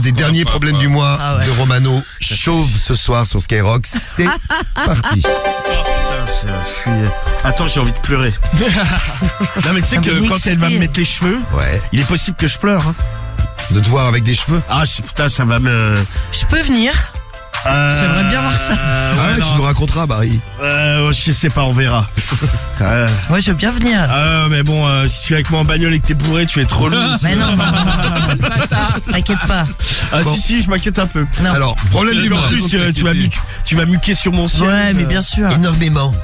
des derniers problèmes du mois Ah ouais. de Romano. Chauve ce soir sur Skyrock. C'est parti. Attends, j'ai envie de pleurer. Non mais tu sais Ah, que mais quand elle va me excité. mettre les cheveux, Ouais. il est possible que je pleure. Hein. De te voir avec des cheveux. Ah putain, ça va me... Je peux venir. J'aimerais bien voir ça. Ah ouais, tu nous raconteras, Barry. Je sais pas, on verra. Ouais, je veux bien venir. Mais bon, si tu es avec moi en bagnole et que t'es bourré, tu es trop lourd. Mais non, t'inquiète pas. Ah Bon. si, je m'inquiète un peu. Non. Alors, problème du En mois. plus, tu vas muquer sur mon siège. Ouais, mais bien sûr. Énormément.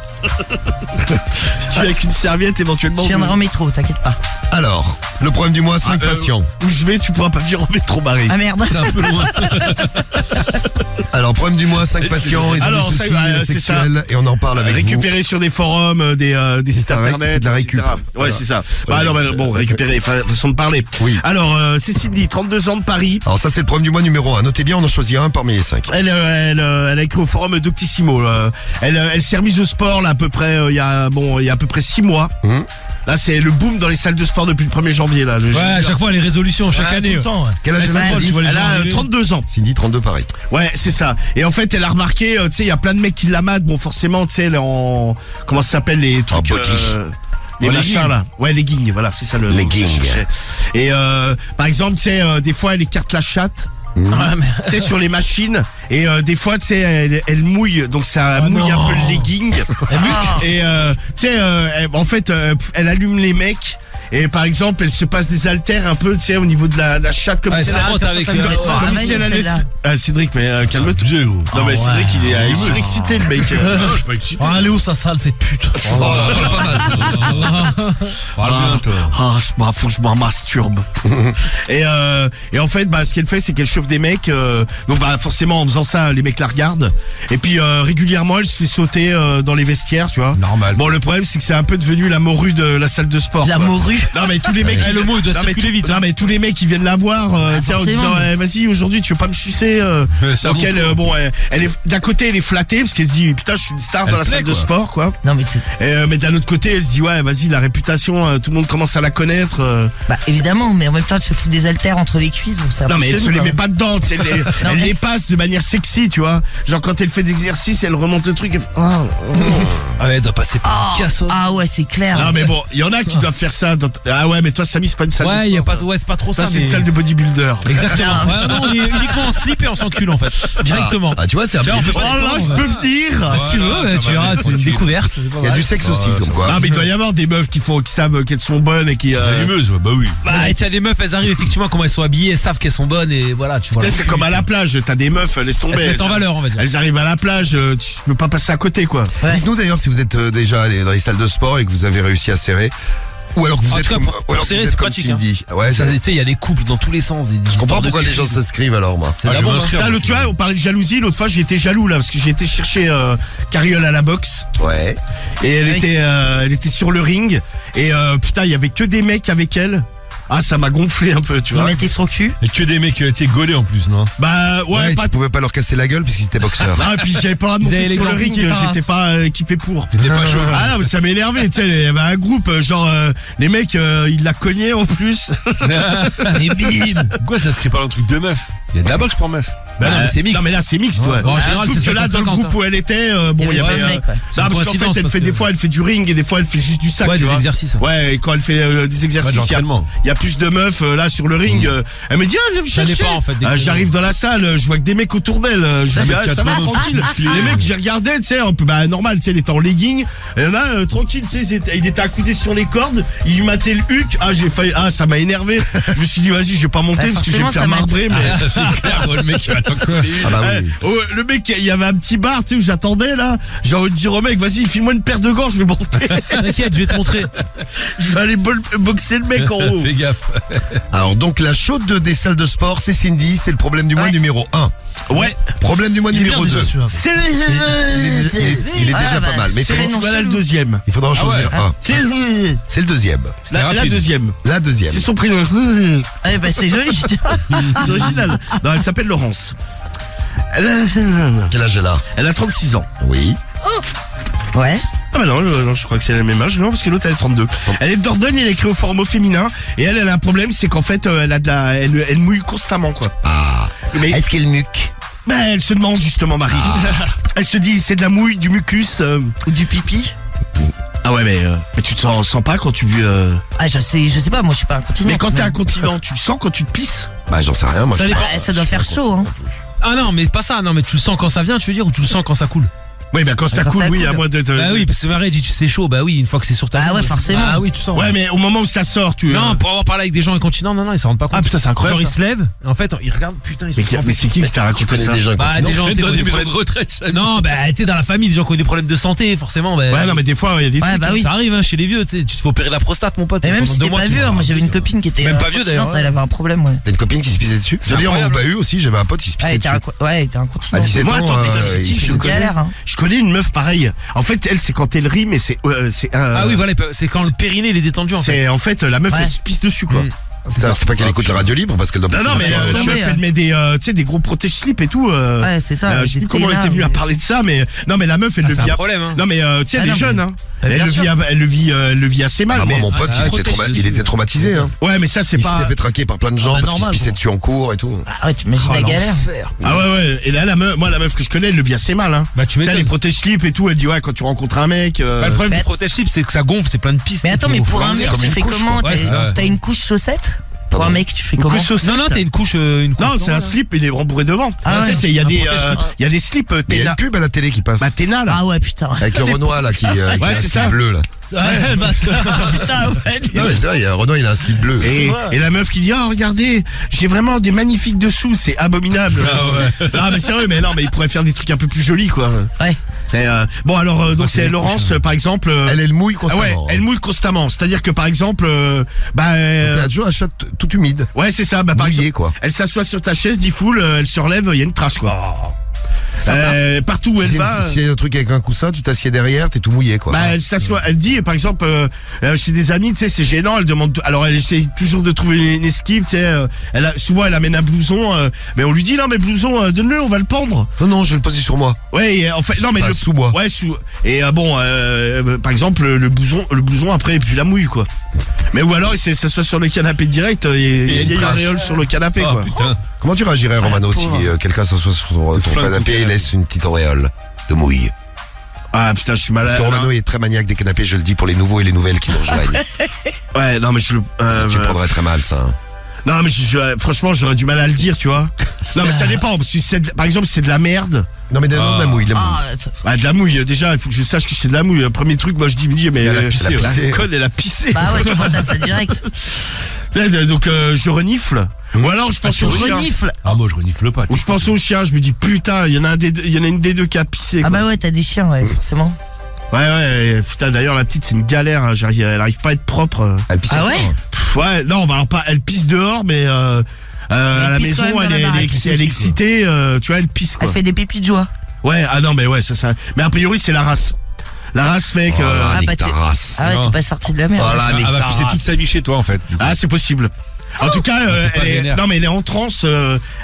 Si tu es avec une serviette, éventuellement. Je viendrai en métro, t'inquiète pas. Alors, le problème du mois, 5 patients. Où je vais, tu pourras pas venir en métro, Barry. Ah merde. C'est un peu loin. Alors, problème du mois, 5 patients. Ils ont Alors, des ça, soucis c'est sexuels et on en parle avec vous. Récupérer sur des forums, des sites C'est internet. de la récup. etc. Ouais, c'est ça. Bah non, mais bon, récupérer, façon de parler. Oui. Alors, c'est Cindy, 32 ans de Paris. Alors ça, c'est le problème du mois numéro 1. Notez bien, on en choisit un parmi les 5. Elle a écrit au forum Doctissimo. Elle s'est remise au sport là à peu près il y a à peu près 6 mois. Là c'est le boom dans les salles de sport depuis le 1er janvier là. Ouais, à chaque fois les résolutions, chaque Ouais, année. tout le temps, ouais. Quel âge elle a, tu vois les Elle gens a arriver. 32 ans. Cindy, 32 pareil. Ouais, c'est ça. Et en fait, elle a remarqué, tu sais, il y a plein de mecs qui la matent. Bon, forcément, tu sais, elle est en comment ça s'appelle les trucs body. les Oh, machins leggings. là. Ouais, leggings, voilà, c'est ça le Leggings. mot que je cherchais. Et par exemple, tu sais, des fois elle écarte la chatte. Tu sais, sur les machines, et des fois tu sais elle mouille, donc ça mouille un peu le legging. Et tu sais en fait elle allume les mecs. Et par exemple, elle se passe des haltères un peu, tu sais, au niveau de la chatte comme Ouais, si ça frotte avec comme, le- comme Ah, si elle Vanille, allait. celle-là. Ah, Cédric, mais calme-toi. Non mais Cédric, il est surexcité le mec. Non, je suis pas excité. Allez où ça sale cette pute. Parle bien, toi. Faut que je m'en masturbe. et en fait, ce qu'elle fait, c'est qu'elle chauffe des mecs. Donc forcément, en faisant ça, les mecs la regardent. Et puis régulièrement, elle se fait sauter dans les vestiaires, tu vois. Normal. Bon, le problème, c'est que c'est un peu devenu la morue de la salle de sport. La quoi. morue. Non mais tous les mecs, Le mot il doit non, mais circuler vite. non mais tous les mecs qui viennent la voir, tu sais, en forcément. disant vas-y aujourd'hui tu veux pas me sucer. Ça Donc monte, elle, elle est d'un côté elle est flattée parce qu'elle se dit putain je suis une star dans la plaît, salle de quoi. sport quoi. Non mais Mais d'un autre côté elle se dit ouais vas-y la réputation tout le monde commence à la connaître. bah évidemment, mais en même temps elle se fout des haltères entre les cuisses, donc c'est un Non peu mais elle se chelou, les quand met même. pas dedans, tu sais, elle mais- les passe de manière sexy tu vois. Genre quand elle fait des exercices elle remonte le truc. Elle fait, Ah ouais, elle doit passer par une casse. Ah ouais, c'est clair. Non mais bon il y en a qui doivent faire ça. Ah ouais mais toi Samy c'est pas une salle. de Ouais, y a sport, pas, ouais, c'est pas trop ça. ça c'est mais- une salle de bodybuilder. Exactement. Ouais, non, on est uniquement en slip et on s'encule en fait. Directement. Ah, tu vois, c'est un peu. Là, on peut Oh pas là je peux venir. Si tu veux, ouais, tu verras, c'est une découverte. Il y a du sexe aussi, comme quoi. Ah mais il doit y avoir des meufs qui savent qu'elles sont bonnes et qui Animeuse, ouais, bah oui. Bah, et tu as des meufs, elles arrivent effectivement comment elles sont habillées, elles savent qu'elles sont bonnes et voilà, tu vois. tu sais, c'est comme à la plage, t'as des meufs, laisse tomber. Elles se mettent en valeur, on va dire. Elles arrivent à la plage, tu peux pas passer à côté quoi. Ouais. Dites-nous d'ailleurs si vous êtes déjà allé dans les salles de sport et que vous avez réussi à serrer. Ou alors que vous En êtes tout cas, comme, pour ou alors que serrer, vous êtes c'est comme pratique, Cindy. Ouais, Ça, ça, tu sais, il y a des couples dans tous les sens. je comprends pourquoi les gens s'inscrivent alors, moi. C'est Ah, la je vais bombe. m'inscrire. Putain, tu vois, on parlait de jalousie, l'autre fois j'étais jaloux là, parce que j'ai été chercher Carriole à la boxe, Ouais. et elle Oui. était sur le ring, et putain, il y avait que des mecs avec elle. Ah, ça m'a gonflé un peu, tu Ils vois. mettaient son cul. Et que des mecs, tu sais, gaulés en plus, non? Bah, ouais, Ouais, pas tu pouvais pas leur casser la gueule puisqu'ils étaient boxeurs. Ah, et puis j'avais pas Ils monté avaient les sur le gants ring, piqués par j'étais race. pas équipé pour. T'étais pas chaud. Ah non, mais ça m'énervait, tu sais, il y avait un groupe, les mecs, ils la cognaient en plus. Et bim. Pourquoi ça se crée pas dans un truc de meuf? Il y a de la boxe pour meuf. Bah non, mais c'est mixte. Non, mais là, c'est mixte, ouais. Ouais, en Je général, trouve c'est que là, dans le 50-50, groupe où elle était, bon, il y avait avait. pas de mec, ouais. Non, parce qu'en fait, coïncidence, elle parce fait que- des fois, elle fait du ring et des fois, elle fait juste du sac, Ouais, tu des vois. exercices. Ouais. Ouais, et quand elle fait des exercices, Ouais, de il y a- l'entraînement. il y a plus de meufs là sur le ring. Elle me dit, ah, viens me Ça chercher. dépend, en fait, des fois. J'arrive dans la salle, je vois que des mecs autour d'elle. Je dis, ah, ça va, tranquille. Les mecs, j'ai regardé, tu sais, un peu, bah, normal, tu sais, il était en legging. Et là, tranquille, tu sais, il était accoudé sur les cordes. Il lui matait le huc. Ah, j'ai failli, ça m'a énervé. Je me suis dit, vas-y, je vais pas monter Ouais, parce que je vais me faire forcément, ça marbrer, mais. Ça, c'est clair, le mec, il va t'en coller. Ah bah Ouais. oui. Oh, le mec, il y avait un petit bar, tu sais, où j'attendais, là. J'ai envie de dire au mec, vas-y, file-moi une paire de gants, je vais monter. T'inquiète, je vais te montrer. Je vais aller boxer le mec en haut. Fais gaffe. Alors donc la chaude des salles de sport, c'est Cindy, c'est le problème du mois Ouais. numéro 1. Ouais. Problème du mois Il est numéro bien 2. déjà, celui-là. C'est Il est Ah, déjà bah, pas mal, mais c'est il les faudra- noms. voilà le chelou. deuxième. il faudra en choisir ouais. un. C'est le deuxième. La rapide. deuxième. La deuxième. C'est son prénom. Ah bah c'est joli. C'est original. Non, elle s'appelle Laurence. Quel âge elle a? Elle a 36 ans. Oui. Ouais. Ah bah non, je crois que c'est la même âge, non, parce que l'autre elle est 32. Elle est de Dordogne, elle est créée au format féminin, et elle a un problème, c'est qu'en fait, elle mouille constamment, quoi. Ah. Mais Est-ce qu'elle muque? elle se demande justement, Marie. Elle se dit, c'est de la mouille, du mucus. Ou du pipi. Ah ouais, mais tu te sens pas quand tu... Ah, je sais pas, moi je suis pas incontinent. Mais quand t'es incontinent, tu le sens quand tu te pisses? Bah j'en sais rien, moi. Ça je- dépend. Ça doit faire chaud, hein. Ah non, mais pas ça. Non, mais tu le sens quand ça vient, tu veux dire, ou tu le sens quand ça coule? Oui, bah quand ça Quand coule, ça oui, coule. à moi de... Bah oui, parce que Marie dit c'est chaud. Bah oui, une fois que c'est sur ta Ah jambe. ouais, forcément. Ah oui, tu sens. Ouais, mais au moment où ça sort, tu... Non, pour avoir parlé avec des gens incontinents, non, ils s'en rendent pas compte. Ah putain, c'est incroyable, Genre, ils ça. se lèvent, en fait, ils regardent, putain, ils sont Mais c'est qui t'a raconté ça? des gens Bah, des gens, tu sais, qui ont Dans des des maisons de problèmes. retraite, ça. Non, bah, tu sais, dans la famille, des gens qui ont des problèmes de santé, forcément. Bah, Ouais, non, mais des fois, il y a des Ouais, trucs... bah oui. ça arrive, hein, chez les vieux, tu sais, tu te fais opérer la prostate, mon pote. Mais même pendant si 2 t'es mois, pas tu vieux, vois. moi j'avais une copine qui était Même pas vieux, incontinente, d'ailleurs, elle avait un problème, ouais. T'as une copine qui se pissait dessus? C'est D'ailleurs, moi, incroyable. au bahut aussi, j'avais un pote qui se Ouais, pissait dessus. elle était incontinent. À 17 Moi, ans, attends, putain, c'est il qui, se je C'est connais. galère, hein. Je connais une meuf pareille. En fait, elle, c'est quand elle rit, mais c'est... Ah oui, voilà, c'est quand le périnée il est détendu, en fait. C'est en fait la meuf Ouais. elle se pisse dessus quoi. Putain, faut pas qu'elle écoute la radio libre parce qu'elle doit Non passer non mais la soirée. laisse chef, tomber, elle met des tu sais des gros protège-slip et tout. Ouais, c'est ça. Je sais plus comment elle était venue à parler de ça mais non mais la meuf elle Ah, le c'est vit un à- problème, hein. Non mais tu sais Ah elle est non, jeune mais- hein. Bien sûr. Elle le vit assez mal Ah, moi, mais mon pote, il était traumatisé. Hein. ouais mais ça c'est Il pas s'était fait traquer par plein de gens bah, parce qu'il se normal, pissait bon. dessus en cours et tout. Ah ouais, t'imagines la galère. Ah ouais et là la meuf que je connais elle le vit assez mal hein. Bah, tu Tu sais m'étonnes. les protège-slip et tout elle dit ouais quand tu rencontres un mec Bah, le problème Mais- du protège-slip, c'est que ça gonfle, c'est plein de pistes. Mais attends, mais pour un c'est mec, comme tu une fais couche, comment? quoi. Ouais, c'est ça. T'as une couche chaussette? Pour un mec, tu fais comment? Non, t'as une couche. Non c'est un slip il est rembourré devant. Ah Tu ouais. sais il y a Un des protège-slip. il y a des slips Mais il y a Téna. une pub à la télé qui passe. Bah Téna là. Ah ouais, putain. Avec le Renoir là qui a Ouais, un c'est slip ça. bleu là. Ouais, bah, putain, ouais. Non mais c'est vrai, il y a Renoir il a un slip bleu. Et la meuf qui dit oh regardez j'ai vraiment des magnifiques dessous c'est abominable. Ah mais sérieux mais non mais il pourrait faire des trucs un peu plus jolis quoi. Ouais. C'est bon alors donc c'est Laurence par exemple. Elle mouille ah constamment. ouais elle mouille constamment c'est à dire que par exemple Elle a toujours la chatte toute humide. ouais c'est ça bah par Mouillée, exemple quoi. elle s'assoit sur ta chaise dit full elle se relève il y a une trace quoi. Partout où elle Si va. il y a un truc avec un coussin, tu t'assieds derrière, t'es tout mouillé quoi. Bah, elle s'assoit, elle dit, par exemple, chez des amis, tu sais, c'est gênant, elle demande, alors elle essaie toujours de trouver une esquive, tu sais, souvent elle amène un blouson, mais on lui dit, non, mais blouson, donne-le, on va le pendre. Non, je vais le poser sur moi. Ouais, et, en fait, non, mais Enfin, sous moi. Ouais, sous, et par exemple, le blouson après, et puis la mouille, quoi. Mais ou alors, il s'assoit sur le canapé direct, et il y a une auréole sur le canapé, Oh quoi. putain. Comment tu réagirais, Romano, si pauvre. quelqu'un s'assoit sur ton flingue canapé ton et canapé. laisse une petite auréole de mouille? Ah, putain, je suis malade. Parce que Romano est très maniaque des canapés, je le dis pour les nouveaux et les nouvelles qui nous rejoignent. Ouais, non, mais je le, Tu prendrais très mal ça. Hein. non, mais franchement, j'aurais du mal à le dire, tu vois. Non, mais ça dépend, parce que par exemple, si c'est de la merde. Non mais non, de la mouille, de la mouille. Ah, Bah de la mouille, déjà il faut que je sache que c'est de la mouille. Premier truc, moi je dis mais Elle a pissé, ouais. la conne elle a pissé. bah ouais, tu penses à ça direct. Donc je renifle. Ou alors je pense Tu au chien. renifles. Ah, moi, je renifle pas. Ou je pense au chien, je me dis putain, il y en a une des deux qui a pissé. Ah Quoi. bah ouais, t'as des chiens, ouais, forcément. Ouais, putain d'ailleurs la petite c'est une galère, hein, elle arrive pas à être propre. Elle pisse Ah encore. ouais Ouais, non, bah alors pas, elle pisse dehors, mais à la pisse quand maison même dans la baraque. elle est excitée, tu vois, elle pisse quoi. Elle fait des pipis de joie. Ouais, ah non mais ouais ça. Mais a priori c'est la race. La race fait que. Voilà, Ah, nique bah, ta t'es- race. Ah ouais, Non. t'es pas sorti de la merde. Voilà, nique Elle va ta pisser race. toute sa vie chez toi, en fait. du coup. Ah, c'est possible. En tout cas, pas vénère. non mais elle est en transe.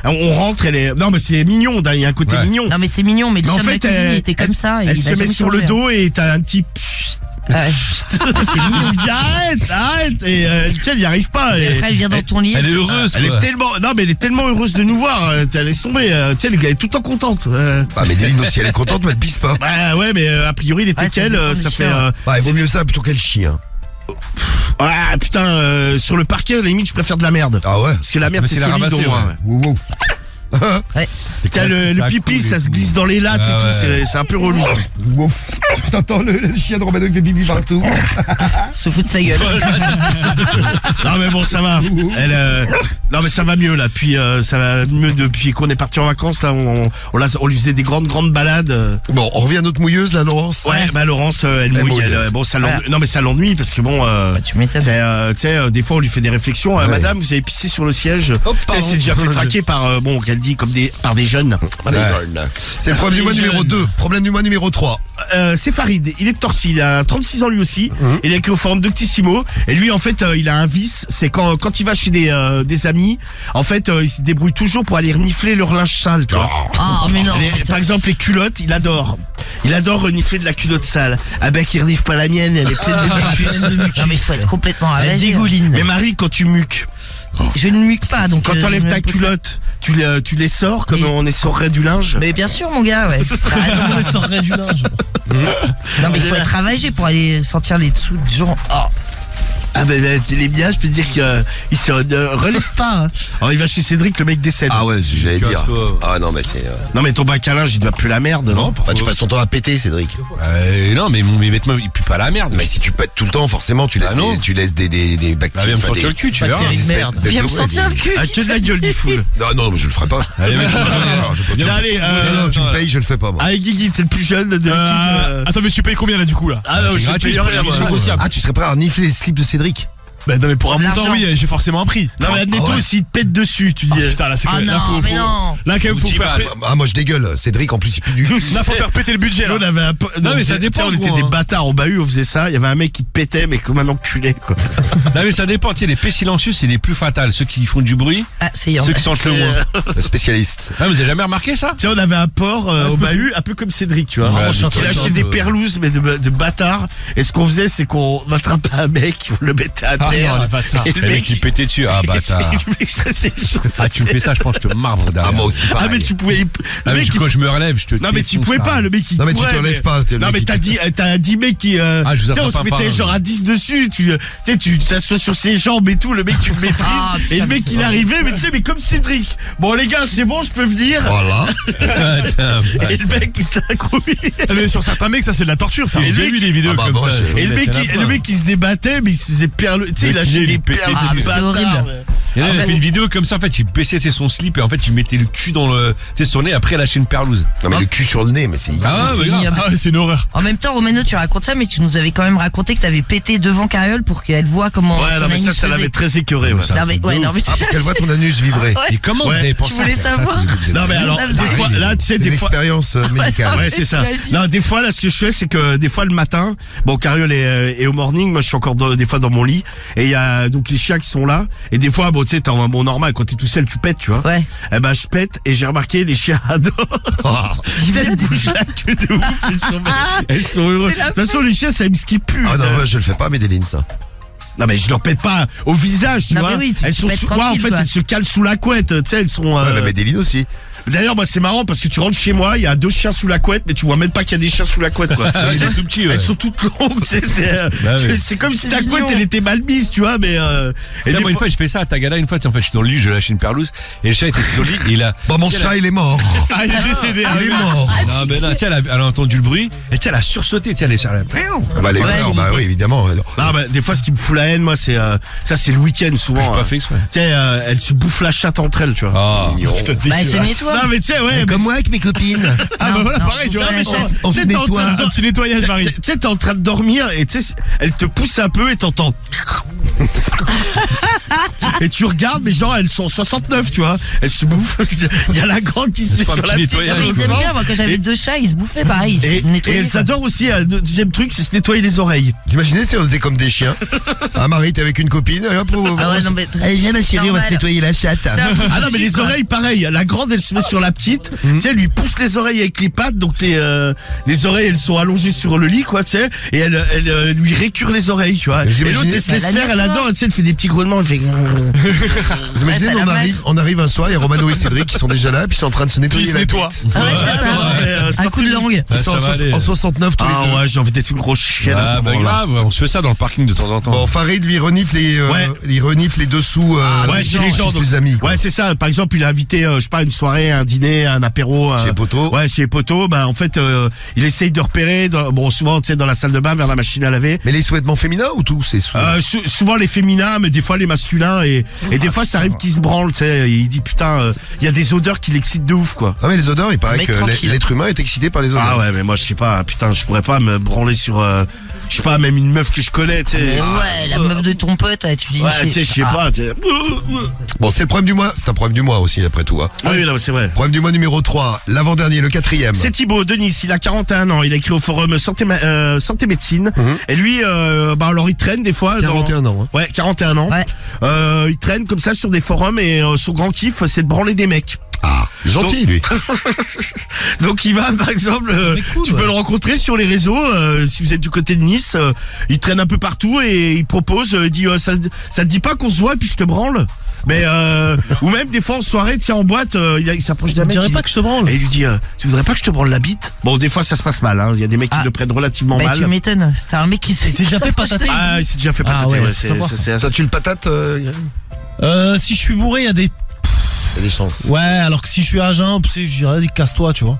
On rentre, elle est. Non mais c'est mignon. Il y a un côté Ouais. mignon. Non mais c'est mignon, mais le Mais en chien de la fait, cuisine, il était comme ça. et Elle il se a met jamais sur le changé, hein. dos et t'as un petit. Ouais. C'est mignon. Je dis arrête. Et tu sais, elle y arrive pas. Et Et- après, elle vient dans ton lit. Elle est heureuse, Elle quoi. est tellement. Non mais elle est tellement heureuse de nous voir. Laisse tomber. Tu sais, elle est tout le temps contente. Bah mais Déline aussi, elle est contente mais elle pisse pas. Bah ouais, mais a priori les Ouais, ça teckels, dépend ça des fait. chiens. Ouais, il vaut mieux ça plutôt qu'elle chie. Hein. Ah putain, sur le parquet, à la limite, je préfère de la merde. Ah ouais. Parce que la merde Mais c'est c'est la solide au ramasser, moins. ouais. Ouais. Wow, wow. Tiens, le pipi, ça se glisse dans les lattes et Ah tout, ouais. c'est un peu relou. Wow. T'entends le chien de Romano qui fait bibi partout. Se fout de sa gueule. Non mais bon, ça va. Non mais ça va mieux là. Puis ça va mieux depuis qu'on est parti en vacances là. On lui faisait des grandes balades. Bon, on revient à notre mouilleuse là, Laurence. Ouais, bah Laurence, elle mouille. mouille, Bon, ça Ouais. non mais ça l'ennuie parce que bon. Bah, tu m'étonnes. Tu sais, des fois on lui fait des réflexions. Madame, vous avez pissé sur le siège. Tu sais, c'est déjà fait traquer par bon, qu'elle dit comme par des jeunes. C'est le problème du mois numéro 2. Problème du mois numéro 3. C'est Farid, il est de Torcy, il a 36 ans lui aussi, il est avec le forum Doctissimo, et lui en fait il a un vice, c'est quand il va chez des amis, en fait il se débrouille toujours pour aller renifler leur linge sale, tu vois. Ah mais non. Par exemple les culottes, il adore renifler de la culotte sale. Ah ben qui renifle pas la mienne, elle est pleine de mucus. Non mais il faut être complètement ravagé. Mais Marie, quand tu muques, Je ne muque pas, donc. Quand t'enlèves ta même pas- culotte, tu les sors comme Oui. on essorerait du linge. Mais bien sûr, mon gars, ouais. T'as raison. On sortait du linge. Non, mais il faut être ravagé pour aller sentir les dessous de gens. Oh. Ah ben les biens, je peux te dire qu'il se relève pas. Hein. Alors il va chez Cédric, le mec décède. Ah ouais, j'allais dire. Casse-toi. Ah non, mais c'est. Non mais ton bac à linge, il doit plus la merde, non? Bah, tu passes ton temps à péter, Cédric. Non, mais mes vêtements, ils puent pas la merde. Mais si tu pètes tout le temps, forcément, tu laisses, Ah non. tu laisses des Bah, bactéries. viens me enfin, sortir le cul, tu verras. des espèces merde. de- Viens me ouais, sentir le cul. Ah, que de la gueule, dit foule. Non, non, je le ferai pas. Allez, mec, Non, je peux Tiens, pas. allez, Non, non, tu me payes, je le fais pas, moi. avec Guigui, c'est le plus jeune de l'équipe. Attends, mais tu payes combien là du coup là? Ah non, c'est je gratuit, paye je rien, paye moi. négociable. Ah, tu serais prêt à renifler les slips de Cédric? Bah non mais pour un montant L'argent. oui, j'ai forcément un prix. Non mais admettons, Ah ouais. s'il te pète dessus, tu dis. Ah, putain là c'est Ah quand même- là, non, mais non. Là quand même faut Ou faire. Ah, moi je dégueule. Cédric, en plus, il pue du. Là faut faire péter le budget Nous, là. on avait un Non, mais ça dépend, On était gros, des hein. bâtards au bahut, on faisait ça. Il y avait un mec qui pétait, mais comme un enculé, quoi. Non, mais ça dépend. Tu sais, les paix silencieux, c'est les plus fatales. Ceux qui font du bruit, Ah, c'est y en ceux a. qui sentent le moins. Le spécialiste. Ah, vous avez jamais remarqué ça? Tu sais, on avait un porc au bahut, un peu comme Cédric, tu vois. Ouais, Il achetait des perlouses, mais de bâtards. Et ce qu'on faisait, c'est qu'on attrapait un mec, on le mettait à terre. Et Le mec, il pétait dessus. Ah, bâtard. Ah, tu me fais ça, je pense que je te marbre derrière. Ah, moi aussi, Ah, pareil. mais tu pouvais. Ah, mais quand je me relève, je te Non mais tu défonce, pouvais là. pas, le mec il Non, mais tu courait, te relèves pas, t'es le Non mec mais qui t'as 10 mecs qui Ah, je vous tu sais, on attrape se un par mettait un. genre à 10 dessus, tu sais tu t'assois sur ses jambes et tout, le mec tu le maîtrises Ah, putain, et le mec mais c'est il vrai. arrivait mais tu sais mais comme Cédric. Bon les gars, c'est bon, je peux venir. Voilà. Et le mec il s'accroupit. Ah, mais sur certains mecs ça c'est de la torture ça. Et J'ai le déjà mec- vu des vidéos Ah, bah, comme moi, ça. j'ai- Et le mec il se débattait mais il se faisait perle, tu sais il Le lâchait kiné, des il pétait perles. dessus. bâtard, C'est horrible. mais- Et là, il a fait une vidéo comme ça, en fait, il baissait son slip et en fait, il mettait le cul dans le, tu sais, sur le nez, après, il lâchait une perlouse. Non, mais le cul sur le nez, mais c'est. Ah, C'est ouais, grave. ignoble. Ah ouais, c'est une horreur. En même temps, Romano, tu racontes ça, mais tu nous avais quand même raconté que t'avais pété devant Carriole pour qu'elle voit comment. Ouais, ton non mais ça anus faisait. l'avait très écœuré. Ouais. Ça, Non, mais, ouais, non, mais Ah, pour qu'elle voit ton anus vibrer. Ouais. Et comment Ouais. vous avez pensé Tu voulais à faire ça, savoir vous êtes- Non mais alors Ça des faisait- fois là tu sais C'est des une fois expérience médicale. Ouais, c'est ça. t'imagines. Non, des fois, là, ce que je fais, c'est que des fois, le matin, bon, Carriole est au morning, moi, je suis encore des fois dans mon lit, et il y a donc les chiens qui sont là, et des fois, bon, tu sais, t'es en bon normal, quand t'es tout seul, tu pètes, tu vois. Ouais. Eh ben, je pète, et j'ai remarqué, les chiens adorent. Tu sais, elles bougent la queue de ouf, elles sont heureuses. De toute façon, les chiens, ça aime ce qui pue. Ah non, moi, je le fais pas, Médéline, ça. Non, mais je leur pète pas au visage, tu Non, vois. mais oui, tu elles sont pètes ouais, en tranquille, fait, quoi. elles se calent sous la couette, tu sais, elles sont. Ouais, mais Médéline aussi. D'ailleurs, moi, c'est marrant parce que tu rentres chez moi, il y a 2 chiens sous la couette, mais tu vois même pas qu'il y a des chiens sous la couette, quoi. ils C'est- sont tout petits, ouais. Elles sont toutes longues, tu sais, Bah oui. c'est comme si C'est ta couette, mignon. elle était mal mise, tu vois, mais et Là, des moi, une fois- fois, je fais ça à Tagada, une fois, tu sais, en fait, je suis dans le lit, je lâche une perlouse, et le chat était sur le lit, et il a. Bon, mon tu sais, chat, il est mort. Ah il est décédé. Il est mort. Non, mais non, tu sais, elle a entendu le bruit, et tu sais, elle a sursauté, tu sais, elle est sur la. Bah, les Ouais. peurs, bah oui, évidemment. Non, bah, des fois, ce qui me fout la haine, moi, c'est ça, c'est le week-end, souvent. J'ai pas fait exprès. Tu sais, elles se bouffent la chatte entre elles, tu vois. Ah. Bah, elle se nettoie. Non, mais tu sais, ouais. Comme moi avec mes copines. Ah bah voilà Non, pareil tu vois. non, mais ça, On se Tu sais, t'es en nettoie. train de Un petit nettoyage Marie. Tu sais, t'es en train de dormir et tu sais, elle te pousse un peu et t'entends. Et tu regardes, mais genre, elles sont 69, tu vois. Elles se bouffent. Il y a la grande qui se met pas un sur petit la petite. nettoyage. Non, mais ils aiment bien, moi, quand j'avais Et- 2 chats, ils se bouffaient pareil. Ils se Et nettoyaient, elles quoi. adorent aussi, un deuxième truc, c'est se nettoyer les oreilles. Vous imaginez si on était comme des chiens? Ah, Marie, t'es avec une copine, alors pour. Ah ouais, non, mais. Allez, viens, ma chérie, on va se Normal. nettoyer la chatte. C'est un truc Ah non, mais les quoi. oreilles, pareil. La grande, elle se met sur la petite. Tu sais, elle lui pousse les oreilles avec les pattes. Donc, les oreilles, elles sont allongées sur le lit, quoi, tu sais. Et elle lui récure les oreilles, tu vois. Vous Et l'autre, imaginez elle se laisse la faire, elle nettoie. adore. Tu sais, elle fait des petits grognements. Elle fait. Vous imaginez, Ouais, ça on la arrive, masse. on arrive un soir, il y a Romano et Cédric qui sont déjà là, puis ils sont en train de se nettoyer Ils se la nettoient. bite. Ah ouais, c'est ça. Un coup de langue. Ils sont ça va aller. en 69 tous les deux. Ah ouais, j'ai envie d'être une grosse chienne à ce Ah, bah, moment-là. grave, on se fait ça dans le parking de temps en temps. Bon, Farid lui renifle Ouais. il renifle les dessous Ouais, chez les gens, donc- ses amis. quoi. Ouais, c'est ça. Par exemple, il a invité, je sais pas, une soirée, un dîner, un apéro. Chez Poto. Ouais, chez Poto. Bah, en fait, il essaye de repérer, bon, souvent, tu sais, dans la salle de bain, vers la machine à laver. Mais les sous-vêtements féminins ou tout c'est sous... Souvent les féminins, mais des fois les masculins, et des fois ça arrive qu'ils se branlent, tu sais. Il dit putain, il y a des odeurs qui l'excitent de ouf, quoi. Ah mais les odeurs, il paraît Mec que tranquille. l'être humain est excité par les odeurs. Ah ouais, mais moi je sais pas, putain, je pourrais pas me branler sur, je sais pas, même une meuf que je connais, tu sais. Mais ouais, la meuf de ton pote, tu dis. Ouais, tu sais, je sais pas, tu sais. Bon, c'est le problème du mois, c'est un problème du mois aussi après tout. Hein. Oui, là, c'est vrai. Problème du mois numéro 3, l'avant-dernier, le 4e. C'est Thibaut de Nice, il a 41 ans, il a écrit au forum Santé Médecine. Et lui, bah alors il traîne des fois. 41 ans. Hein. Ouais, 41 ans. Ouais. Il traîne comme ça sur des forums et son grand kiff, c'est de branler des mecs. Ah, gentil lui. Donc il va, par exemple, cool, tu peux le rencontrer sur les réseaux, si vous êtes du côté de Nice, il traîne un peu partout et il propose, il dit, ça te dit pas qu'on se voit et puis je te branle? Mais ou même des fois en soirée, tu sais, en boîte, il s'approche d'un Je mec. dirais il pas dit- que je te branle. Et il lui dit, tu voudrais pas que je te branle la bite? Bon, des fois ça se passe mal, hein. Il y a des mecs qui Ah. le prennent relativement Bah, mal. tu m'étonnes. C'était un mec qui s'est C'est déjà fait patater. Ah, il s'est déjà fait Ah patater, ouais, ouais, faut savoir. Ça tue le patate, Si je suis bourré, il y a des. il y a des chances. Ouais, alors que si je suis à jeun, tu sais, je dirais, vas-y, casse-toi, tu vois.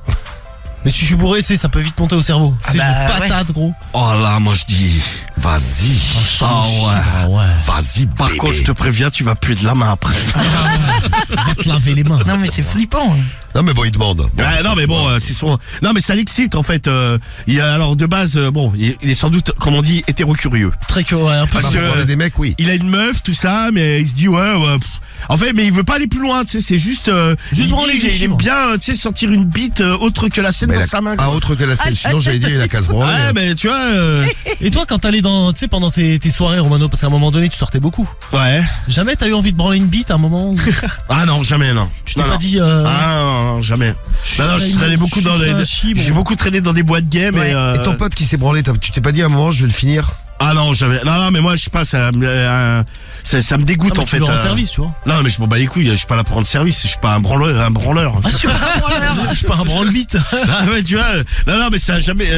Mais si je suis bourré, tu sais, ça peut vite monter au cerveau. Ah Tu sais, bah, de patate, gros. Oh là, moi je dis, vas-y. Ah ouais. Vas-y, par contre, je te préviens, tu vas puer de la main après. Va te laver les mains. Non, mais c'est flippant. Non, mais bon, il demande. Ouais, non, mais bon, c'est son. Non, mais ça l'excite en fait. Il a alors de base, bon, il est sans doute, comme on dit, hétérocurieux. Très curieux, ouais, un peu. Parce Pour que parler des mecs, oui. il a une meuf, tout ça, mais il se dit ouais. En fait, mais il veut pas aller plus loin, tu sais, c'est juste il branler dit, les il aime chiens. bien, tu sais, sentir une bite autre que la scène Mais dans la- sa main. Ah, autre que la selle. Sinon, j'allais dire, il a qu'à se branler. Ouais, mais tu vois, Et toi, quand t'allais dans, tu sais, pendant tes soirées, Romano, parce qu'à un moment donné, tu sortais beaucoup. ouais. Jamais t'as eu envie de branler une bite à un moment où Ah non, jamais, non. tu t'es Non, pas non. dit. Ah non, jamais. Non, je traînais beaucoup dans les. J'ai beaucoup traîné dans des boîtes gays, mais. Et ton pote qui s'est branlé, tu t'es pas dit à un moment, je vais le finir? Ah non, jamais. Non, mais moi, je sais pas, ça me dégoûte en fait. Tu rends service, tu vois. Non, mais je m'en bats les couilles, je suis pas là pour rendre service, je suis pas un branleur. Je suis pas un branle-bite. Ah ouais, tu vois. Non, mais ça a jamais.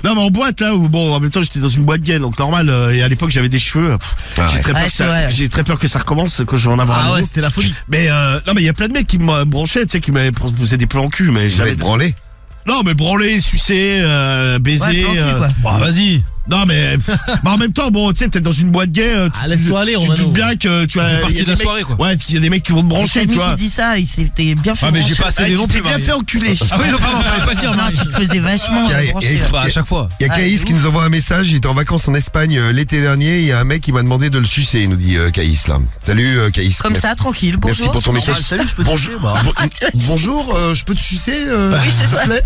Non, mais en boîte là où bon, en même temps, j'étais dans une boîte gay, donc normal. Et à l'époque, j'avais des cheveux. J'ai très peur Ouais, que c'est vrai. j'ai très peur que ça recommence, que je vais en avoir un Ah ouais, nouveau. c'était la folie. Mais non, mais il y a plein de mecs qui me branchaient, tu sais, qui m'avaient posé des plans en cul, mais Je vais j'avais. te branler. Non, mais branler, sucer, baiser. Ouais, tranquille, quoi. Bah, vas-y. Non, mais bah, en même temps, bon, tu sais, t'es dans une boîte gay. Ah, laisse-toi aller, Tu te Romano. doutes bien que tu as. partie il y a de la des mecs- soirée, quoi. Ouais, il y a des mecs qui vont te brancher, tu vois. qui dit ça, il s'était bien fait. Ah, mais j'ai brancher. pas assez Ah, des tu non t'es plus, bien Marie. fait enculer. Ah oui, non, pardon, fallait pas le dire, Non, Marie. tu te faisais vachement Il y a- brancher. Bah, à chaque fois. Il y a Ah, Caïs de qui ouf. nous envoie un message. Il était en vacances en Espagne l'été dernier. Il y a un mec qui m'a demandé de le sucer. Il nous dit Caïs là. Salut Caïs. Comme Merci. ça, tranquille. Bonjour. Merci pour ton message. Salut, je peux te Bonjour. toucher, bah. Bonjour, je peux te sucer Oui, c'est ça. s'il te plaît.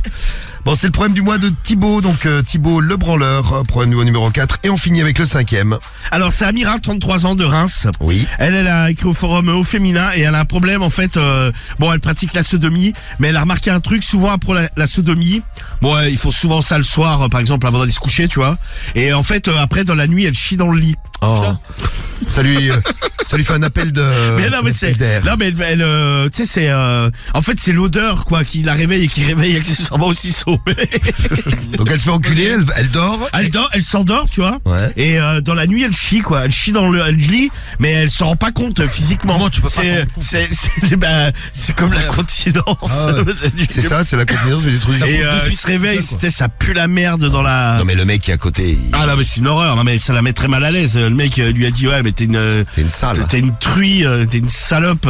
Bon, c'est le problème du mois de Thibaut. Donc Thibaut le branleur, problème du mois numéro 4. Et on finit avec le 5e. Alors, c'est Amira, 33 ans de Reims. Oui. Elle a écrit au forum au féminin et elle a un problème en fait. Bon, elle pratique la sodomie, mais elle a remarqué un truc souvent après la sodomie. Bon, ils font souvent ça le soir, par exemple, avant d'aller se coucher, tu vois. Et en fait, après dans la nuit, elle chie dans le lit. Oh. Ça lui fait un appel de. Mais non, mais un c'est, appel d'air. non, mais tu sais, c'est, en fait, c'est l'odeur quoi qui la réveille et qui réveille accessoirement aussi son mec. Donc elle se fait enculer, elle dort. Elle s'endort, tu vois. Ouais. Et dans la nuit, elle chie quoi. Elle chie dans le lit, mais elle s'en rend pas compte physiquement. Comment tu peux pas c'est, t'en rendre compte c'est comme la continence. Ah ouais. C'est ça, c'est la continence du truc. Et de il suite se réveille, quoi. c'était ça pue la merde dans la. Non mais le mec qui est à côté, Ah non mais c'est une horreur. Non mais ça la met très mal à l'aise. Le mec lui a dit ouais mais t'es une sale. t'es une truie, t'es une salope.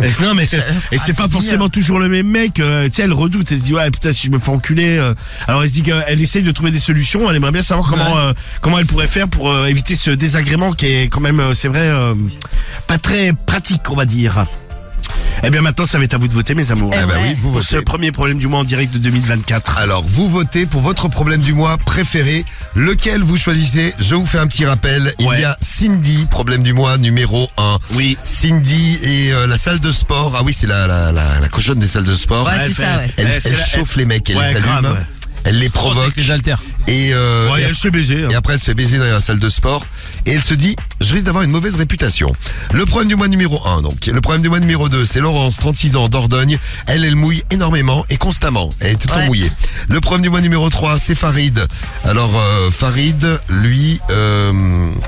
Et non mais et c'est pas forcément toujours le même mec. Tu sais elle redoute. Elle se dit ouais putain si je me fais enculer. Alors elle se dit qu'elle essaye de trouver des solutions. Elle aimerait bien savoir comment elle pourrait faire pour éviter ce désagrément qui est quand même c'est vrai pas très pratique on va dire. Eh bien maintenant ça va être à vous de voter mes amours. Eh ben oui, vous Pour ce votez. premier problème du mois en direct de 2024. Alors, vous votez pour votre problème du mois préféré. Lequel vous choisissez? Je vous fais un petit rappel. Il Ouais. y a Cindy, problème du mois numéro 1. Oui. Cindy et la salle de sport. Ah oui, c'est la cochonne des salles de sport. Ouais, elle c'est fait- ça, ouais. Elle, Ouais, c'est elle la- chauffe les mecs, elle Ouais, les allume. grave, ouais. Elle les provoque. Avec les haltères. Et, Ouais, et elle se fait baiser. Et après, elle se fait baiser dans la salle de sport. Et elle se dit, je risque d'avoir une mauvaise réputation. Le problème du mois numéro 1, donc. Le problème du mois numéro 2, c'est Laurence, 36 ans, Dordogne. Elle mouille énormément et constamment. Elle est tout le temps Ouais. mouillée. Le problème du mois numéro 3, c'est Farid. Alors, Farid, lui,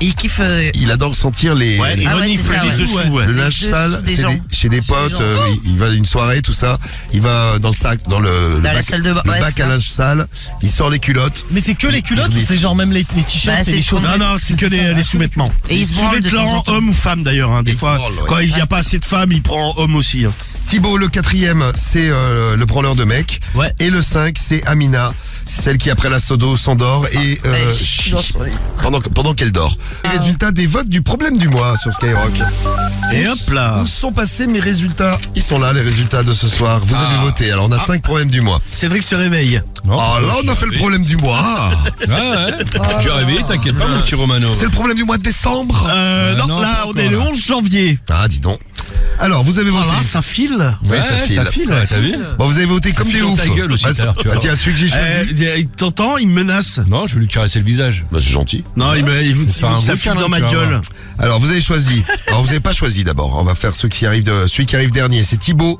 Il kiffe. il adore sentir les... Ouais, les- il Ah ouais, renifle c'est ça, les ouais. dessous. Ouais. le Les linge dessous sale, des c'est gens. chez des potes, il va à une soirée, tout ça, il va dans le sac, dans le la bac, salle de bain, le ouais, bac c'est à ça. linge sale, il sort les culottes. Mais c'est que les culottes Il- ou c'est genre même les t-shirts Bah, et c'est les chaud. chaussettes? Non, c'est que les sous-vêtements. Et il se branle de temps en Sous-vêtements, temps. homme ou femme d'ailleurs. Hein. Des Il se fois, branle, ouais. quand il n'y a pas assez de femmes, il prend homme aussi. Hein. Thibaut, le 4e, c'est le branleur de mec. Ouais. Et le 5, c'est Amina, celle qui après la sodo s'endort et Elle chie dans son lit. pendant qu'elle dort. Les résultats des votes du problème du mois sur Skyrock. Et hop là. Où sont passés mes résultats? Ils sont là, les résultats de ce soir. Vous avez voté. Alors on a 5 problèmes du mois. Cédric se réveille. Ah là, on a fait le problème du mois. Ouais, ouais. Je suis réveillé, t'inquiète pas, mon petit Romano. C'est le problème du mois de décembre. Non, non, là, pas on encore, est le là. 11 janvier. Ah, dis donc. Alors, vous avez voté. Voilà, ça file. Oui, ça file. ouais, t'as vu? Bon, vous avez voté comme des file dans ouf. ta gueule aussi, Bah, tout à l'heure, tu vas tiens, celui que j'ai choisi. T'entends, il me menace. Non, je vais lui caresser le visage. Bah, c'est gentil. Non, il veut faire un que ça beau file câlin, dans ma tu vas gueule. voir. Alors, vous avez choisi. Alors, vous avez pas choisi d'abord. On va faire celui qui arrive dernier. C'est Thibaut.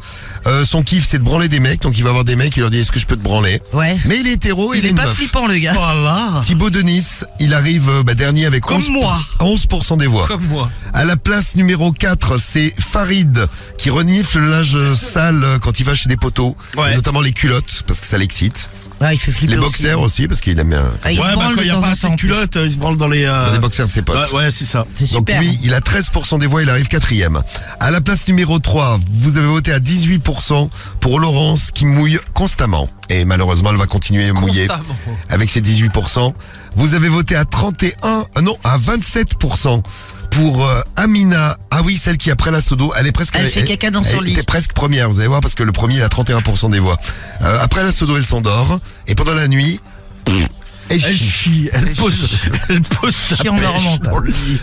Son kiff, c'est de branler des mecs. Donc, il va avoir des mecs. Il leur dit, est-ce que je peux te branler? Ouais. Mais il est hétéro et Il il est est une pas meuf. flippant, le gars. Voilà. Thibaut de Nice, il arrive dernier avec Comme 11%, moi. 11% des voix. Comme moi. À la place numéro 4, c'est Farid qui renifle le linge sale quand il va chez des potos, Ouais. et notamment les culottes parce que ça l'excite. Ouais, il fait flipper Les aussi. boxers aussi parce qu'il aime bien Ah, il se Ouais, bah branle quand de il y a temps pas en assez temps, de en plus. culottes, il se branle dans les. dans les boxers de ses potes. Ouais, c'est ça. C'est Donc super. lui, il a 13% des voix, il arrive 4e. À la place numéro 3, vous avez voté à 18% pour Laurence qui mouille constamment. Et malheureusement, elle va continuer à mouiller Constamment. avec ses 18%. Vous avez voté à 27% pour Amina. Ah oui, celle qui après la sodo, elle est presque... Elle fait caca dans son elle lit. était presque première, vous allez voir, parce que le premier, il a 31% des voix. Après la sodo, elle s'endort. Et pendant la nuit... Elle Elle chie. chie, elle pose sa Chie en pêche dormant, quoi. dans le lit.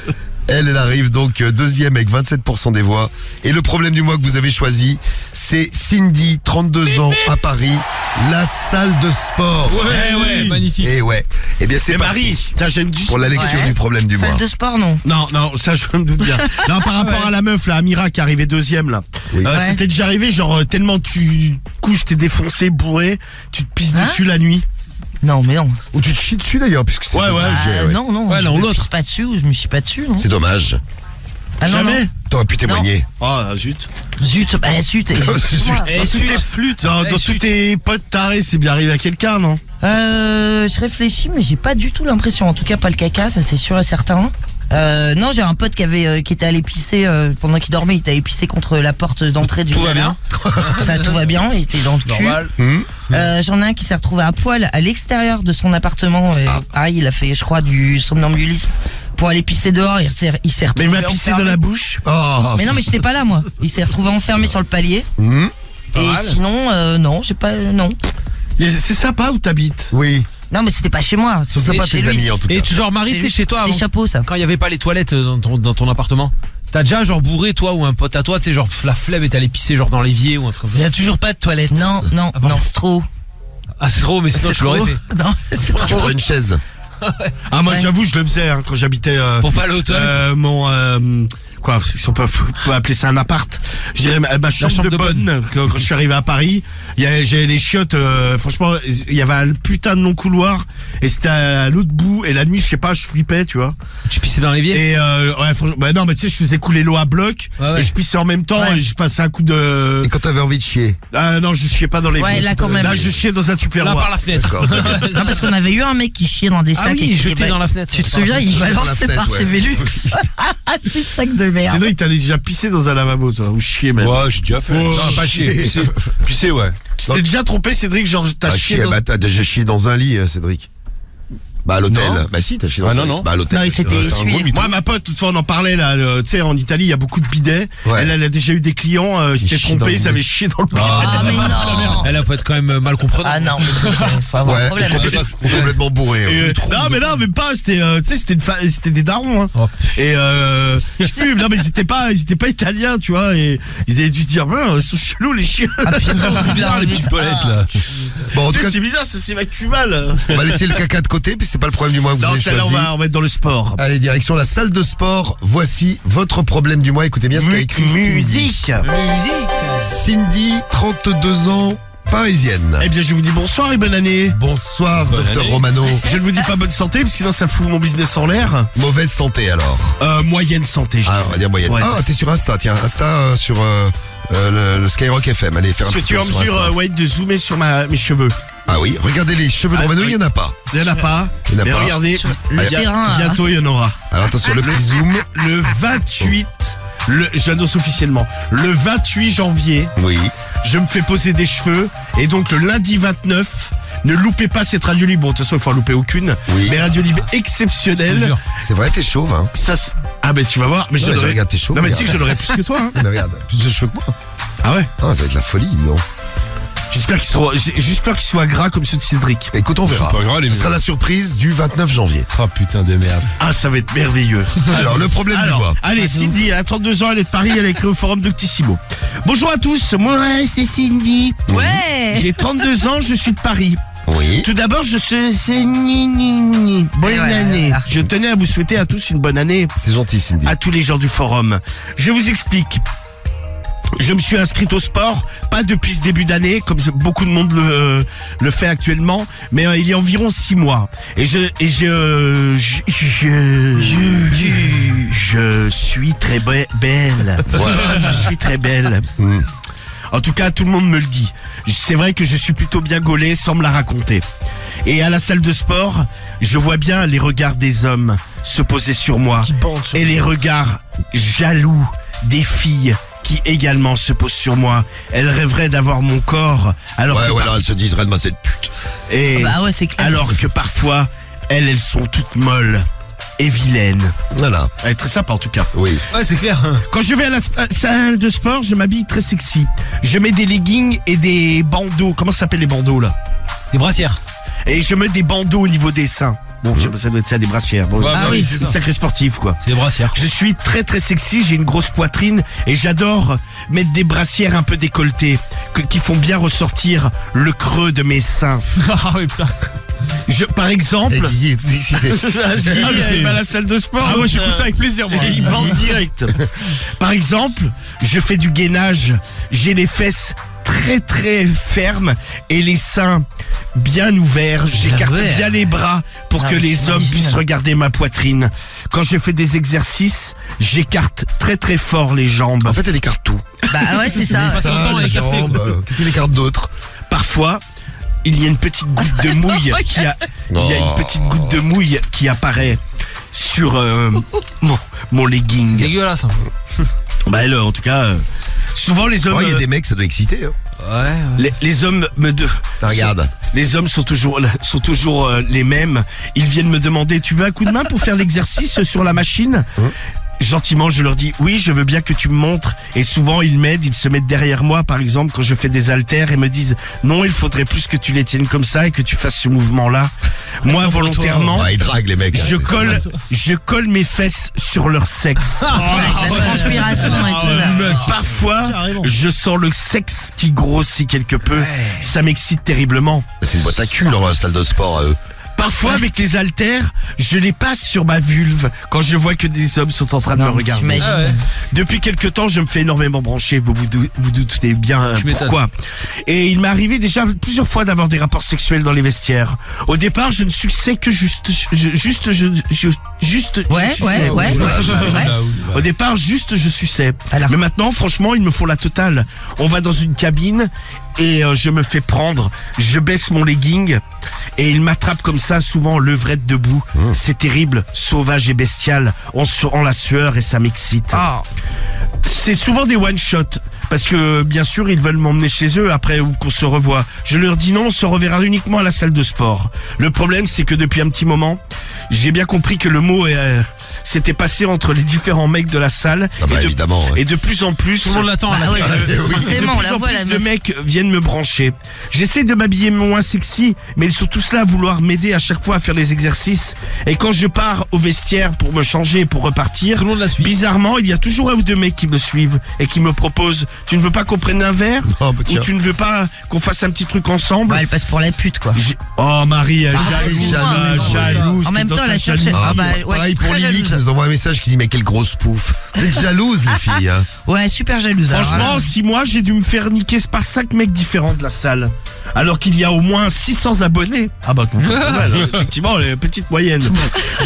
Elle arrive donc deuxième avec 27% des voix. Et le problème du mois que vous avez choisi, c'est Cindy, 32 ans, à Paris, la salle de sport. Ouais, magnifique. Et ouais. Eh bien, c'est Et parti Marie, tiens, j'aime juste. pour la lecture Ouais. du problème du mois. Salle de sport, non. Non, ça je me doute bien. Non, par rapport à la meuf, là, Amira qui est arrivée deuxième, là. Oui. Ouais. C'était déjà arrivé, genre, tellement tu couches, t'es défoncé, bourré, tu te pisses Hein dessus la nuit. Non, mais non. Ou tu te chies dessus d'ailleurs, puisque c'est Ouais, le ouais. sujet, Ah, ouais. non, non. Ouais, je l'un ou me l'autre. pisse pas dessus ou je me chie pas dessus, non. C'est dommage. Ah, non, Jamais. non. T'aurais pu témoigner. Oh, zut. Zut, bah zut. Zut. Dans tous tes flûtes, dans tous tes potes tarés, c'est bien arrivé à quelqu'un, non? Je réfléchis, mais j'ai pas du tout l'impression. En tout cas, pas le caca, ça c'est sûr et certain. Non, j'ai un pote qui était allé pisser pendant qu'il dormait. Il était allé pisser contre la porte d'entrée du Tout va jardin. Ça, tout va bien. Il était dans le cul. Normal. J'en ai un qui s'est retrouvé à poil à l'extérieur de son appartement. Et pareil, il a fait, je crois, du somnambulisme pour aller pisser dehors. Il s'est Mais retrouvé il m'a pissé enfermé. dans la bouche. Oh. Mais non, mais j'étais pas là, moi. Il s'est retrouvé enfermé sur le palier. Hmm. Et mal. sinon, non, j'ai pas, non. C'est sympa où t'habites? Oui. Non, mais c'était pas chez moi. Sont sympas C'était tes chez lui. amis en tout cas. Et tu, genre, Marie, tu sais, chez toi, C'était avant, chapeau, ça. quand il y avait pas les toilettes dans ton appartement, t'as déjà, genre, bourré, toi, ou un pote à toi, tu sais, genre, la flemme et t'allais pisser, genre, dans l'évier ou un truc comme Il y ça. a toujours pas de toilette. Non, non, bon non, c'est trop. Ah, c'est trop, mais sinon, C'est tu l'aurais trop. fait. Non, c'est Tu trop. prends une chaise. Ah, moi, Ouais. j'avoue, je le faisais, hein, quand j'habitais, Pour pas aller aux toilettes. quoi, si on peut appeler ça un appart. Je dirais ma chambre, chambre de de bonne. Quand je suis arrivé à Paris, j'avais les chiottes, franchement, il y avait un putain de long couloir et c'était à l'autre bout et la nuit, je sais pas, je flippais, tu vois. Tu pissais dans l'évier. Et ouais, franchement, bah non, mais tu sais, je faisais couler l'eau à bloc Ouais, ouais. et je pissais en même temps Ouais. et je passais un coup de. Et quand t'avais envie de chier. Ah non, je chiais pas dans les Ouais, là, quand même. Là, je chiais dans un Là, tupperware. par la fenêtre. D'accord. très bien. Non, parce qu'on avait eu un mec qui chiait dans des sacs. Ah oui, et qui jeté dans la fenêtre. Tu te souviens, il Jeté dans la balançait fenêtre, par ouais. ses Vélux. Ah, ces sacs de merde. Sinon, il t'allait déjà pisser dans un lavabo, toi, ou chier même. Ouais, j'ai déjà fait. Oh, non, pas chier. chier. Pisser, ouais. Tu t'es déjà trompé, Cédric, genre t'as Ah, chié chier, dans... bah, t'as déjà chié dans un lit, Cédric. Bah à l'hôtel. Non. Bah si, t'as chié dans Ah, un non, lit. non. Bah à l'hôtel. Non, il s'était un essuyé. gros mytho. Moi, ma pote, toutefois, on en parlait là. Tu sais, en Italie, il y a beaucoup de bidets. Ouais. Elle a déjà eu des clients, ils s'étaient chient dans trompés, le ils avaient nez. chié dans le bidet. Ah, mais non. Elle, faut être quand même mal comprenant. Ah non, mais faut avoir un Ouais, problème. complètement bourré. Et, ouais. non, mais non, même pas. C'était, tu sais, c'était des darons. Hein. Oh. Et je fume. Non, mais ils étaient pas italiens, tu vois. Et ils avaient dû dire, ils sont chelous les chiens. Ah, putain, il a Ah, les enlevé petites ça. toilettes, Ah. là. Bon, en tout Tu sais, cas, c'est bizarre, ça s'évacue mal. on va laisser le caca de côté, puis c'est pas le problème du mois que vous Non, avez celle-là, choisi. on va être dans le sport. Allez, direction la salle de sport. Voici votre problème du mois. Écoutez bien ce qu'a écrit Cindy. Musique. Cindy, 32 ans, parisienne. Eh bien, je vous dis bonsoir et bonne année. Bonsoir, Bonne docteur année. Romano. Je ne vous dis pas bonne santé, parce que sinon ça fout mon business en l'air. Mauvaise santé alors. Moyenne santé, je Ah, dirais. on va dire moyenne. Ouais. Ah, t'es sur Insta, tiens. Insta sur le Skyrock FM. Allez, faire un Est-ce que petit tu es en tour sur mesure, Insta. ouais, de zoomer sur mes cheveux? Ah oui, regardez les cheveux de Ah, Romano, oui. il n'y en a pas. Il n'y en a pas. Il y en a Mais pas. regardez, le terrain, hein. bientôt il y en aura. Alors attention, le petit zoom. Le 28, j'annonce officiellement, le 28 janvier, Oui. je me fais poser des cheveux. Et donc le lundi 29, ne loupez pas cette radio libre. Bon, de toute façon, il faut en louper aucune. Oui. Mais radio libre Je te exceptionnelle. jure. C'est vrai, t'es chauve, hein. Ça, ah, ben tu vas voir. Mais Ouais, je l'aurais. regarde, t'es chauve. Non, mais tu sais regarde. que je l'aurais plus que toi. Hein. Mais regarde, plus de cheveux que moi. Ah ouais. Ah, ça va être la folie, dis donc. J'espère qu'il soit gras comme ceux de Cédric. Écoute, on verra. C'est pas grave, les Ce sera mecs. la surprise du 29 janvier. Oh putain de merde. Ah, ça va être merveilleux. Alors, le problème du Alors, mois. allez, Cindy, elle a 32 ans, elle est de Paris, elle a écrit au forum Doctissimo. Bonjour à tous, moi c'est Cindy. Ouais. J'ai 32 ans, je suis de Paris. Oui. Tout d'abord, bonne Et voilà, année. voilà. Je tenais à vous souhaiter à tous une bonne année, C'est gentil, Cindy. à tous les gens du forum. Je vous explique. Je me suis inscrite au sport, pas depuis ce début d'année, comme beaucoup de monde le fait actuellement, mais il y a environ 6 mois. Et je suis très belle. Voilà, je suis très belle. En tout cas, tout le monde me le dit. C'est vrai que je suis plutôt bien gaulé sans me la raconter. Et à la salle de sport, je vois bien les regards des hommes se poser sur moi. Et les regards jaloux des filles qui également se posent sur moi. Elles rêveraient d'avoir mon corps. Alors Ouais, que ouais, alors elle se disent, Redma, cette pute. et Bah ouais, c'est clair. alors que parfois, elles sont toutes molles et vilaines. Voilà. Elle est très sympa en tout cas. Oui. Ouais, c'est clair. Quand je vais à la salle de sport, je m'habille très sexy. Je mets des leggings et des bandeaux. Comment ça s'appelle les bandeaux là? Les brassières. Et je mets des bandeaux au niveau des seins. Bon, je sais pas, ça doit être ça, des brassières. Bon, Ouais, ça, bah oui, une c'est ça. sacrée sportive quoi. C'est des brassières. Je suis très très sexy, j'ai une grosse poitrine et j'adore mettre des brassières un peu décolletées qui font bien ressortir le creux de mes seins. Ah oui, putain. Par Et exemple, Guigui est tout excité. il va à la salle de sport. Ah moi j'écoute ça avec plaisir moi. Il bande direct. Par exemple, je fais du gainage, j'ai les fesses très très fermes et les seins bien ouverts. J'écarte ouvert. bien les bras pour Ah, que mais les hommes t'imagines. puissent regarder ma poitrine. Quand je fais des exercices, j'écarte très très fort les jambes. En fait, elle écarte tout. Bah ouais, c'est ça. Pas son temps à les écarter, jambes, quoi. qu'est-ce qu'elle écarte d'autre? Parfois, il y a une petite goutte de mouille il y a une petite goutte de mouille qui apparaît sur mon legging. Dégueulasse. Bah alors, en tout cas, souvent les hommes, Oh, il y a des mecs, ça doit exciter. Hein. Ouais. les hommes Regarde. Les hommes sont toujours les mêmes. Ils viennent me demander, tu veux un coup de main pour faire l'exercice sur la machine? Gentiment, je leur dis, oui, je veux bien que tu me montres. Et souvent, ils m'aident, ils se mettent derrière moi, par exemple, quand je fais des haltères et me disent, non, il faudrait plus que tu les tiennes comme ça et que tu fasses ce mouvement-là. Moi, volontairement, Ouais, ils draguent les mecs. hein, je c'est colle mes fesses sur leur sexe. Avec la transpiration et tout là. Parfois, Carrément. je sens le sexe qui grossit quelque peu. Ça m'excite terriblement. C'est une boîte à cul dans la salle de sport à eux. Parfois, avec les haltères, je les passe sur ma vulve quand je vois que des hommes sont en train de me Non, mais regarder. t'imagines. Ah ouais. Depuis quelque temps, je me fais énormément brancher. Vous doutez bien Je m'étonne. pourquoi. Et il m'est arrivé déjà plusieurs fois d'avoir des rapports sexuels dans les vestiaires. Au départ, je ne suçais que juste. Ouais. Au départ, juste je suçais. Alors. Mais maintenant, franchement, il me faut la totale. On va dans une cabine et je me fais prendre. Je baisse mon legging et il m'attrape comme ça, souvent levrette debout. C'est terrible, sauvage et bestial. On sent la sueur et ça m'excite. Ah. C'est souvent des one-shot. Parce que, bien sûr, ils veulent m'emmener chez eux après ou qu'on se revoie. Je leur dis non, on se reverra uniquement à la salle de sport. Le problème, c'est que depuis un petit moment, j'ai bien compris que le mot s'était passé entre les différents mecs de la salle. Ah bah, évidemment. Ouais. Et de plus en plus... Tout le monde l'attend. Bah là. ouais, oui. forcément, on de la plus en voit plus la de meuf. mecs viennent me brancher. J'essaie de m'habiller moins sexy, mais ils sont tous là à vouloir m'aider à chaque fois à faire les exercices. Et quand je pars au vestiaire pour me changer, pour repartir, Tout le monde la suit. bizarrement, il y a toujours un ou deux mecs qui me suivent et qui me proposent, tu ne veux pas qu'on prenne un verre? Oh, bah, Ou tiens. tu ne veux pas qu'on fasse un petit truc ensemble? Bah, elle passe pour la pute quoi. Oh Marie, excuse-moi, jalouse. En même t'es temps, dans la ta cherche. jalousie. Ah bah ouais, Pareil pour très Lily qui jalouse. nous envoie un message qui dit mais quelle grosse pouffe. Vous êtes jalouses les filles. Hein. Ouais, super jalouse. alors, Franchement, là. 6 mois, j'ai dû me faire niquer par 5 mecs différents de la salle. Alors qu'il y a au moins 600 abonnés. Ah bah, effectivement, les petites moyennes.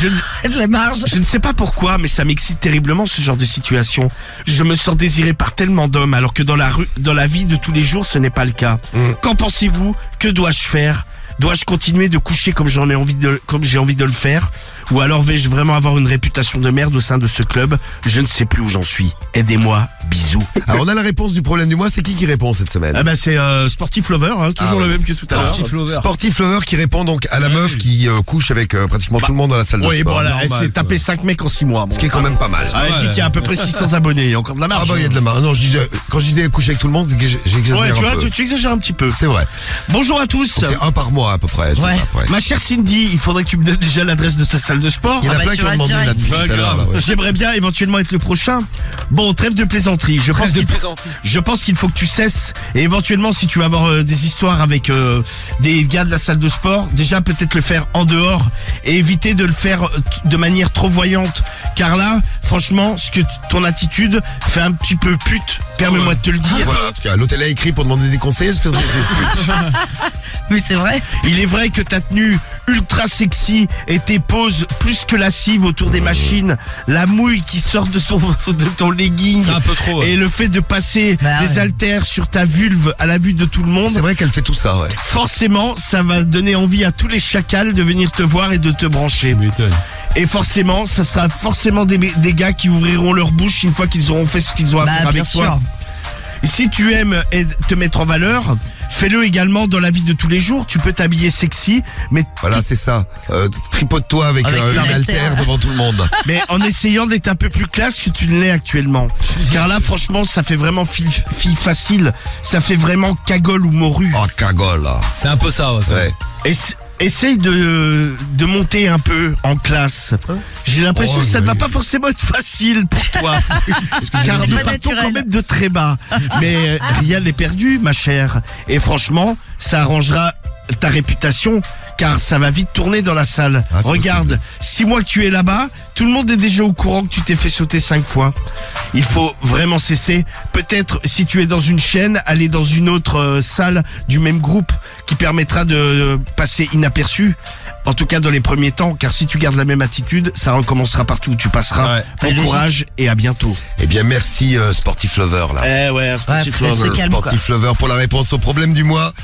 Je, de la marge. je ne sais pas pourquoi, mais ça m'excite terriblement ce genre de situation. Je me sens désiré par tellement d'hommes, alors que dans la vie de tous les jours, ce n'est pas le cas. Qu'en pensez-vous? Que dois-je faire? Dois-je continuer de coucher comme j'ai envie de le faire? Ou alors vais-je vraiment avoir une réputation de merde au sein de ce club? Je ne sais plus où j'en suis. Aidez-moi, bisous. Alors on a la réponse du problème du mois, c'est qui répond cette semaine? Ah bah c'est Sportif Lover, hein, toujours le même que tout à l'heure. Sportif Lover. Sportif Lover qui répond donc à la meuf qui couche avec pratiquement tout le monde dans la salle de Oui, sport. bon, là, elle normal, s'est tapé 5 mecs en 6 mois. Bon. Ce qui est quand même pas mal. Ah, elle dit qu'il y a à peu près 600 abonnés, il y a encore de la marge. Ah bah il y a de la marge. Non, quand je disais coucher avec tout le monde, c'est que j'exagère Ouais, tu un vois, peu. tu exagères un petit peu. C'est vrai. Bonjour à tous. Donc, c'est un par mois à peu près. c'est Ouais. ça, après. Ma chère Cindy, il faudrait que tu me donnes déjà l'adresse de ta salle de sport. Il y en a bah, plein tu qui ont vas demandé direct. là-dessus tout à l'heure. là, ouais. J'aimerais bien éventuellement être le prochain. Bon, trêve de plaisanterie. Je pense qu'il faut que tu cesses. Et éventuellement, si tu vas avoir des histoires avec des gars de la salle de sport, déjà peut-être le faire en dehors et éviter de le faire de manière trop voyante. Car là, franchement, ton attitude fait un petit peu pute. Permets-moi de te le dire. Voilà, parce que l'hôtel a écrit pour demander des conseils, elle se fait dresser des putes. Mais c'est vrai. Il est vrai que ta tenue ultra sexy et tes poses plus que lascives autour des machines, la mouille qui sort de ton legging C'est un peu trop. et le fait de passer Bah des ouais. haltères sur ta vulve à la vue de tout le monde, C'est vrai qu'elle fait tout ça, ouais. forcément ça va donner envie à tous les chacals de venir te voir et de te brancher. Tu m'étonnes. Et forcément, ça sera forcément des gars qui ouvriront leur bouche une fois qu'ils auront fait ce qu'ils ont à faire Bah, avec bien toi. sûr. Et si tu aimes te mettre en valeur, fais-le également dans la vie de tous les jours. Tu peux t'habiller sexy, mais Voilà, c'est ça. Tripote-toi avec, Avec une une haltère haltère. devant tout le monde. mais en essayant d'être un peu plus classe que tu ne l'es actuellement. Car là, franchement, ça fait vraiment fille facile. Ça fait vraiment cagole ou morue. Oh, cagole, là. C'est un peu ça, ouais. Ouais. Essaye de monter un peu en classe. J'ai l'impression Oh, que ça ne oui. va pas forcément être facile pour toi. Car C'est nous pas partons naturel. quand même de très bas. Mais rien n'est perdu, ma chère. Et franchement, ça arrangera ta réputation. Car ça va vite tourner dans la salle. Ah, c'est Regarde, 6 mois que tu es là-bas, tout le monde est déjà au courant que tu t'es fait sauter 5 fois. Il faut vraiment cesser. Peut-être, si tu es dans une chaîne, aller dans une autre salle du même groupe qui permettra de passer inaperçu. En tout cas, dans les premiers temps, car si tu gardes la même attitude, ça recommencera partout où tu passeras. Ouais. Bon Logique. courage et à bientôt. Eh bien, merci, Sportif Lover, là. Eh ouais, un sportif Ouais, faut se lover. calmer, quoi. Sportif Lover pour la réponse au problème du mois.